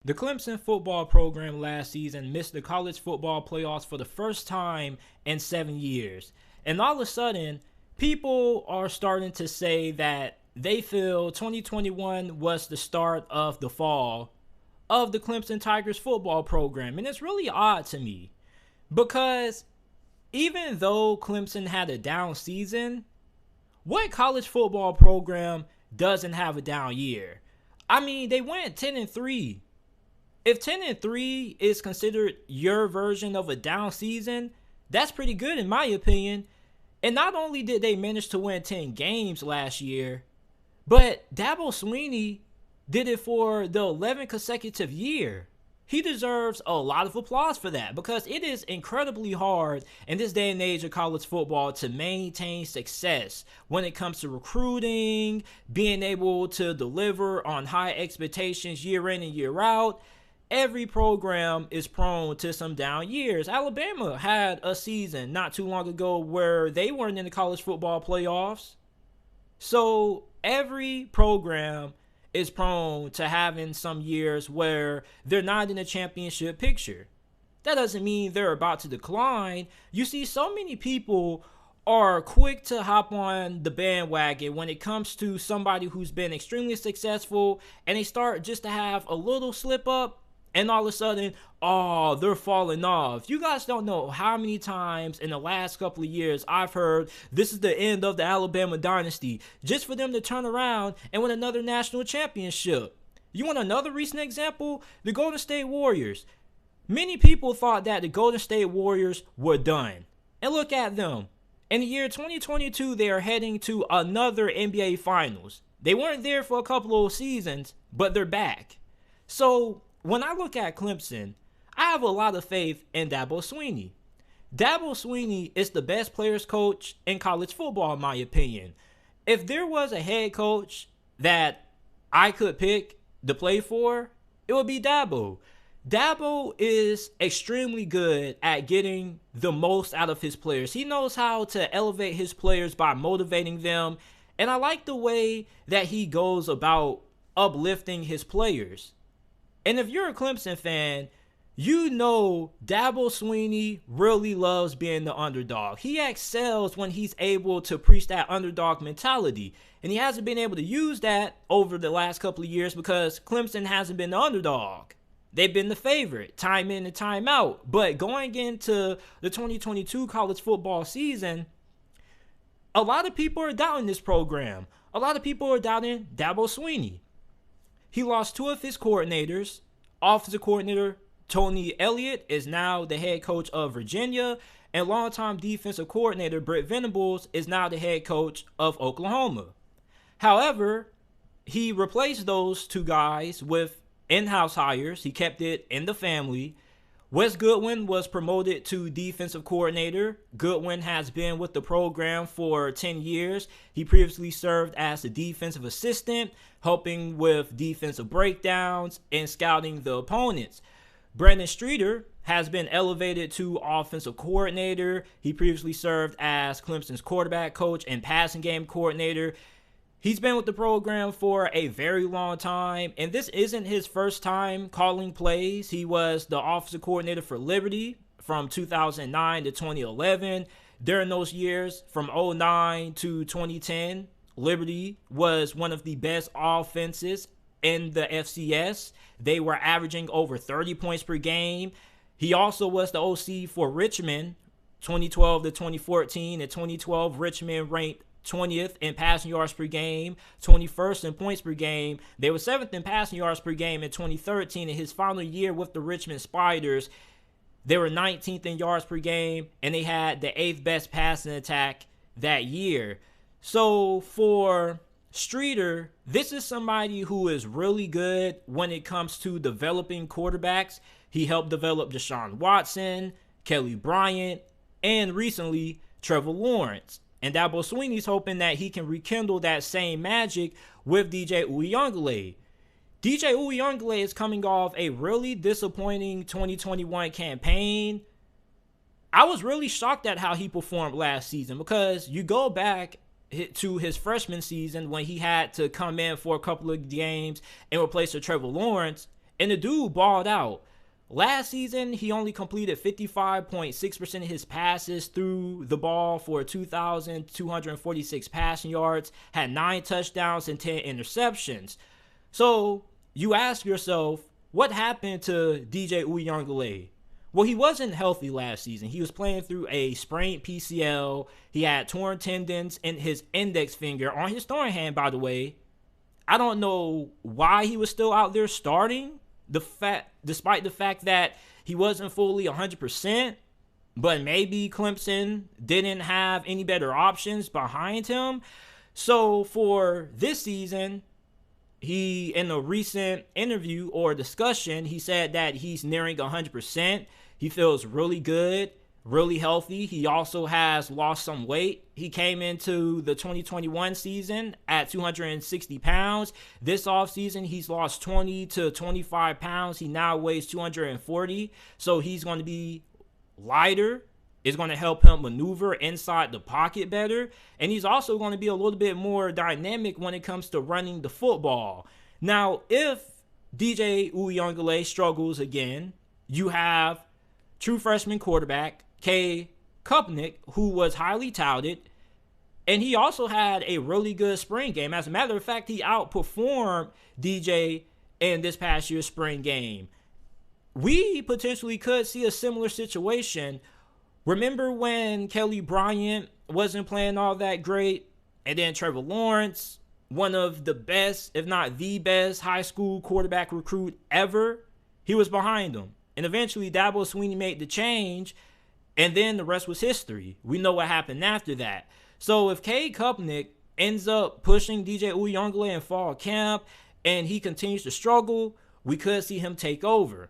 The Clemson football program last season missed the college football playoffs for the first time in 7 years. And all of a sudden, people are starting to say that they feel 2021 was the start of the fall of the Clemson Tigers football program. And it's really odd to me because even though Clemson had a down season, what college football program doesn't have a down year? I mean, they went 10-3. If 10-3 is considered your version of a down season, that's pretty good in my opinion. And not only did they manage to win 10 games last year, but Dabo Swinney did it for the 11th consecutive year. He deserves a lot of applause for that because it is incredibly hard in this day and age of college football to maintain success when it comes to recruiting, being able to deliver on high expectations year in and year out. Every program is prone to some down years. Alabama had a season not too long ago where they weren't in the college football playoffs. So every program is prone to having some years where they're not in a championship picture. That doesn't mean they're about to decline. You see, so many people are quick to hop on the bandwagon when it comes to somebody who's been extremely successful, and they start just to have a little slip up, and all of a sudden, oh, they're falling off. You guys don't know how many times in the last couple of years I've heard this is the end of the Alabama dynasty, just for them to turn around and win another national championship. You want another recent example? The Golden State Warriors. Many people thought that the Golden State Warriors were done. And look at them. In the year 2022, they are heading to another NBA Finals. They weren't there for a couple of seasons, but they're back. So when I look at Clemson, I have a lot of faith in Dabo Swinney. Dabo Swinney is the best players coach in college football, in my opinion. If there was a head coach that I could pick to play for, it would be Dabo. Dabo is extremely good at getting the most out of his players. He knows how to elevate his players by motivating them. And I like the way that he goes about uplifting his players. And if you're a Clemson fan, you know Dabo Swinney really loves being the underdog. He excels when he's able to preach that underdog mentality. And he hasn't been able to use that over the last couple of years because Clemson hasn't been the underdog. They've been the favorite, time in and time out. But going into the 2022 college football season, a lot of people are doubting this program. A lot of people are doubting Dabo Swinney. He lost two of his coordinators. Offensive coordinator Tony Elliot is now the head coach of Virginia, and longtime defensive coordinator Brent Venables is now the head coach of Oklahoma. However, he replaced those two guys with in-house hires. He kept it in the family. Wes Goodwin was promoted to defensive coordinator. Goodwin has been with the program for 10 years. He previously served as a defensive assistant, helping with defensive breakdowns and scouting the opponents. Brandon Streeter has been elevated to offensive coordinator. He previously served as Clemson's quarterback coach and passing game coordinator. He's been with the program for a very long time, and this isn't his first time calling plays. He was the offensive coordinator for Liberty from 2009 to 2011. During those years, from 2009 to 2010, Liberty was one of the best offenses in the FCS. They were averaging over 30 points per game. He also was the OC for Richmond, 2012 to 2014. In 2012, Richmond ranked 20th in passing yards per game, 21st in points per game. They were 7th in passing yards per game in 2013. In his final year with the Richmond Spiders, they were 19th in yards per game, and they had the 8th best passing attack that year. So for Streeter, this is somebody who is really good when it comes to developing quarterbacks. He helped develop Deshaun Watson, Kelly Bryant, and recently Trevor Lawrence. And Dabo Swinney's hoping that he can rekindle that same magic with DJ Uyongoly. DJ Uyongoly is coming off a really disappointing 2021 campaign. I was really shocked at how he performed last season because you go back to his freshman season when he had to come in for a couple of games and replace Trevor Lawrence, And the dude balled out. Last season, he only completed 55.6% of his passes through the ball for 2,246 passing yards, had 9 touchdowns and 10 interceptions. So you ask yourself, what happened to DJ Uyongoly? Well, he wasn't healthy last season. He was playing through a sprained PCL. He had torn tendons in his index finger on his throwing hand, by the way. I don't know why he was still out there starting, despite the fact that he wasn't fully 100%, but maybe Clemson didn't have any better options behind him. So for this season, he, in a recent interview or discussion, he said that he's nearing 100%. He feels really good, really healthy. He also has lost some weight. He came into the 2021 season at 260 pounds. This offseason, he's lost 20 to 25 pounds. He now weighs 240. So he's going to be lighter. It's going to help him maneuver inside the pocket better. And he's also going to be a little bit more dynamic when it comes to running the football. Now, if DJ Uyongoly struggles again, you have true freshman quarterback K. Kupnick, who was highly touted, and he also had a really good spring game. As a matter of fact, he outperformed DJ in this past year's spring game. We potentially could see a similar situation. Remember when Kelly Bryant wasn't playing all that great, and then Trevor Lawrence, one of the best, if not the best, high school quarterback recruit ever, he was behind him. And eventually Dabo Swinney made the change, and then the rest was history. We know what happened after that. So if K. Kupnick ends up pushing DJ Uyongoly in fall camp and he continues to struggle, we could see him take over.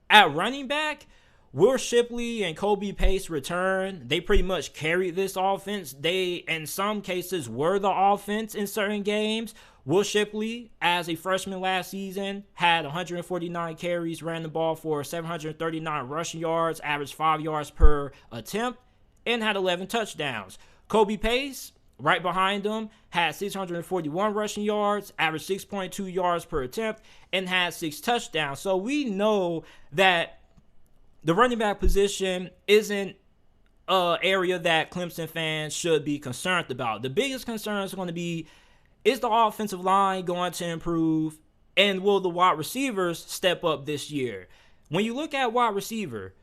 At running back, Will Shipley and Kobe Pace return. They pretty much carried this offense. They, in some cases, were the offense in certain games. Will Shipley, as a freshman last season, had 149 carries, ran the ball for 739 rushing yards, averaged 5 yards per attempt, and had 11 touchdowns. Kobe Pace, right behind him, had 641 rushing yards, averaged 6.2 yards per attempt, and had 6 touchdowns. So we know that the running back position isn't an area that Clemson fans should be concerned about. The biggest concern is going to be, is the offensive line going to improve? And will the wide receivers step up this year? When you look at wide receiver,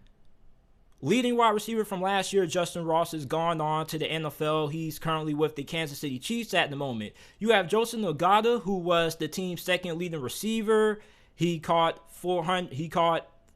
leading wide receiver from last year, Justin Ross, has gone on to the NFL. He's currently with the Kansas City Chiefs at the moment. You have Joseph Nagata, who was the team's second leading receiver. He caught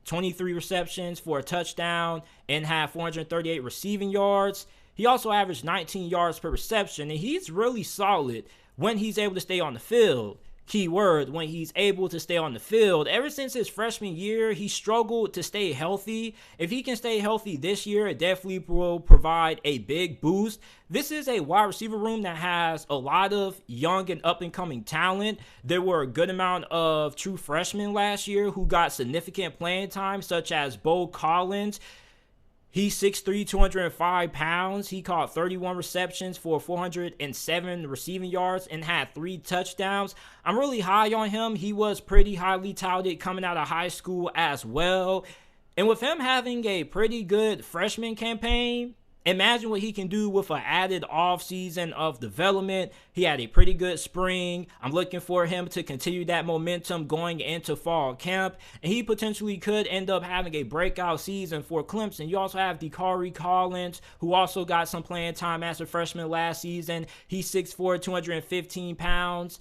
23 receptions for a touchdown and had 438 receiving yards. He also averaged 19 yards per reception, and he's really solid when he's able to stay on the field. Key word, when he's able to stay on the field. Ever since his freshman year, he struggled to stay healthy. If he can stay healthy this year, it definitely will provide a big boost. This is a wide receiver room that has a lot of young and up-and-coming talent. There were a good amount of true freshmen last year who got significant playing time, such as Bo Collins. He's 6'3", 205 pounds. He caught 31 receptions for 407 receiving yards and had 3 touchdowns. I'm really high on him. He was pretty highly touted coming out of high school as well. And with him having a pretty good freshman campaign, imagine what he can do with an added offseason of development. He had a pretty good spring. I'm looking for him to continue that momentum going into fall camp. And he potentially could end up having a breakout season for Clemson. You also have Dekari Collins, who also got some playing time as a freshman last season. He's 6'4", 215 pounds.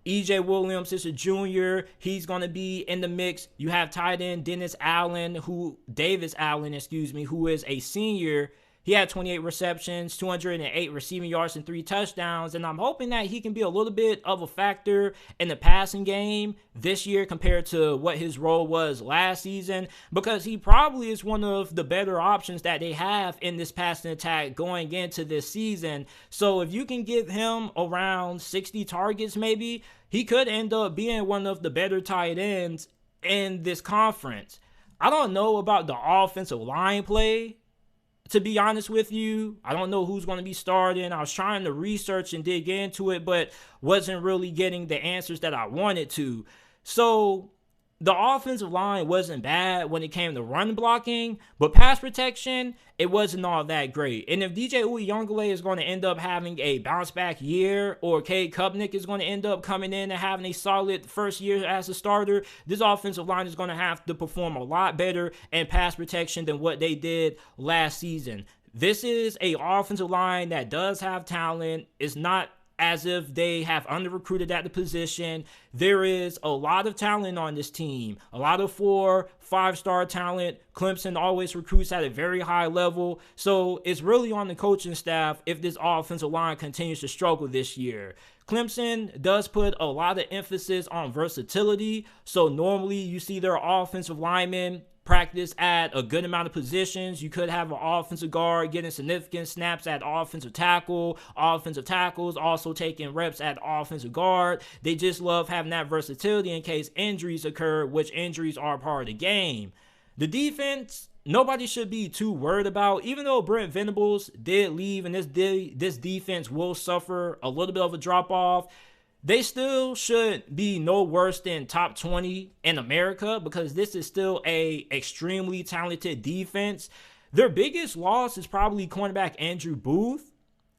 EJ Williams is a junior. He's going to be in the mix. You have tight end Davis Allen, who is a senior. He had 28 receptions, 208 receiving yards, and 3 touchdowns. And I'm hoping that he can be a little bit of a factor in the passing game this year compared to what his role was last season, because he probably is one of the better options that they have in this passing attack going into this season. So if you can give him around 60 targets maybe, he could end up being one of the better tight ends in this conference. I don't know about the offensive line play, to be honest with you. I don't know who's going to be starting. I was trying to research and dig into it, but wasn't really getting the answers that I wanted to. So the offensive line wasn't bad when it came to run blocking, but pass protection, it wasn't all that great. And if DJ Uyongoly is going to end up having a bounce back year, or Cade Kupnick is going to end up coming in and having a solid first year as a starter, this offensive line is going to have to perform a lot better in pass protection than what they did last season. This is a offensive line that does have talent. It's not as if they have under-recruited at the position. There is a lot of talent on this team. A lot of 4-5-star talent. Clemson always recruits at a very high level. So it's really on the coaching staff if this offensive line continues to struggle this year. Clemson does put a lot of emphasis on versatility. So normally you see their offensive linemen practice at a good amount of positions. You could have an offensive guard getting significant snaps at offensive tackle, offensive tackles also taking reps at offensive guard. They just love having that versatility in case injuries occur, which injuries are part of the game. The defense, nobody should be too worried about. Even though Brent Venables did leave and this defense will suffer a little bit of a drop-off, they still should be no worse than top 20 in America, because this is still a extremely talented defense. Their biggest loss is probably cornerback Andrew Booth.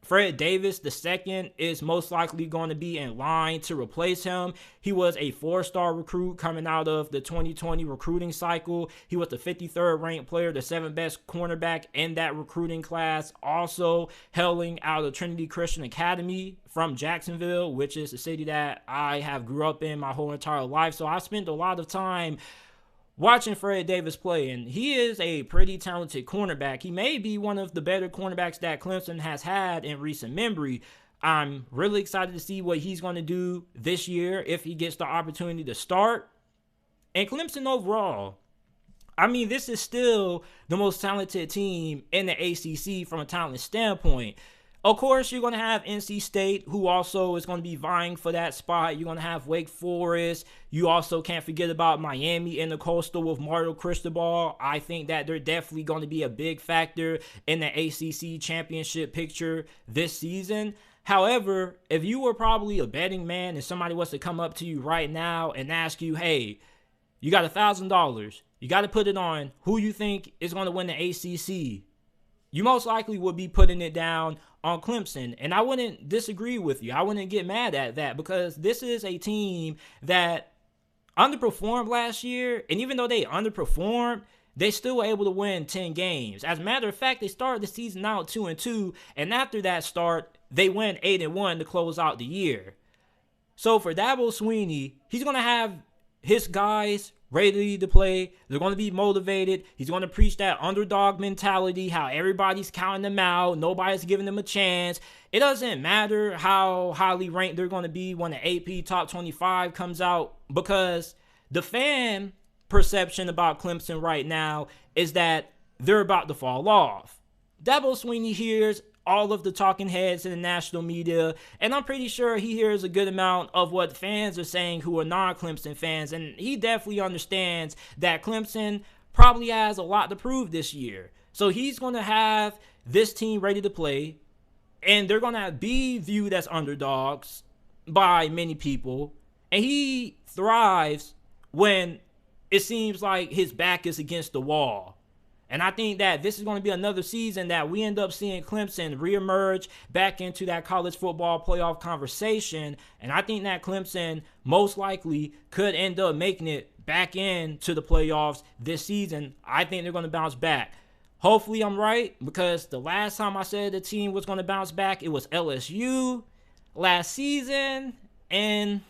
Fred Davis II is most likely going to be in line to replace him. He was a 4-star recruit coming out of the 2020 recruiting cycle. He was the 53rd ranked player, the 7th best cornerback in that recruiting class. Also hailing out of Trinity Christian Academy from Jacksonville, which is a city that I have grew up in my whole entire life. So I spent a lot of time watching Fred Davis play, and he is a pretty talented cornerback. He may be one of the better cornerbacks that Clemson has had in recent memory. I'm really excited to see what he's going to do this year if he gets the opportunity to start. And Clemson overall, I mean, this is still the most talented team in the ACC from a talent standpoint. Of course, you're going to have NC State, who also is going to be vying for that spot. You're going to have Wake Forest. You also can't forget about Miami in the Coastal with Mario Cristobal. I think that they're definitely going to be a big factor in the ACC championship picture this season. However, if you were probably a betting man and somebody was to come up to you right now and ask you, hey, you got $1,000. You got to put it on who you think is going to win the ACC. You most likely would be putting it down on Clemson. And I wouldn't disagree with you. I wouldn't get mad at that, because this is a team that underperformed last year. And even though they underperformed, they still were able to win 10 games. As a matter of fact, they started the season out 2-2. And after that start, they went 8-1 to close out the year. So for Dabo Swinney, he's going to have his guys ready to play. They're going to be motivated. He's going to preach that underdog mentality, how everybody's counting them out. Nobody's giving them a chance. It doesn't matter how highly ranked they're going to be when the AP Top 25 comes out, because the fan perception about Clemson right now is that they're about to fall off. Dabo Swinney hears all of the talking heads in the national media, and I'm pretty sure he hears a good amount of what fans are saying who are non-Clemson fans, and he definitely understands that Clemson probably has a lot to prove this year. So he's going to have this team ready to play, and they're going to be viewed as underdogs by many people, and he thrives when it seems like his back is against the wall. And I think that this is going to be another season that we end up seeing Clemson reemerge back into that college football playoff conversation. And I think that Clemson most likely could end up making it back into the playoffs this season. I think they're going to bounce back. Hopefully I'm right, because the last time I said the team was going to bounce back, it was LSU last season. And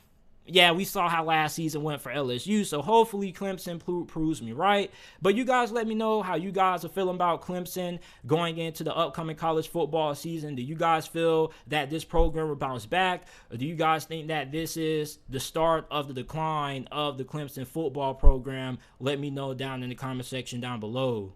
yeah, we saw how last season went for LSU, so hopefully Clemson proves me right. But you guys let me know how you guys are feeling about Clemson going into the upcoming college football season. Do you guys feel that this program will bounce back, or do you guys think that this is the start of the decline of the Clemson football program? Let me know down in the comment section down below.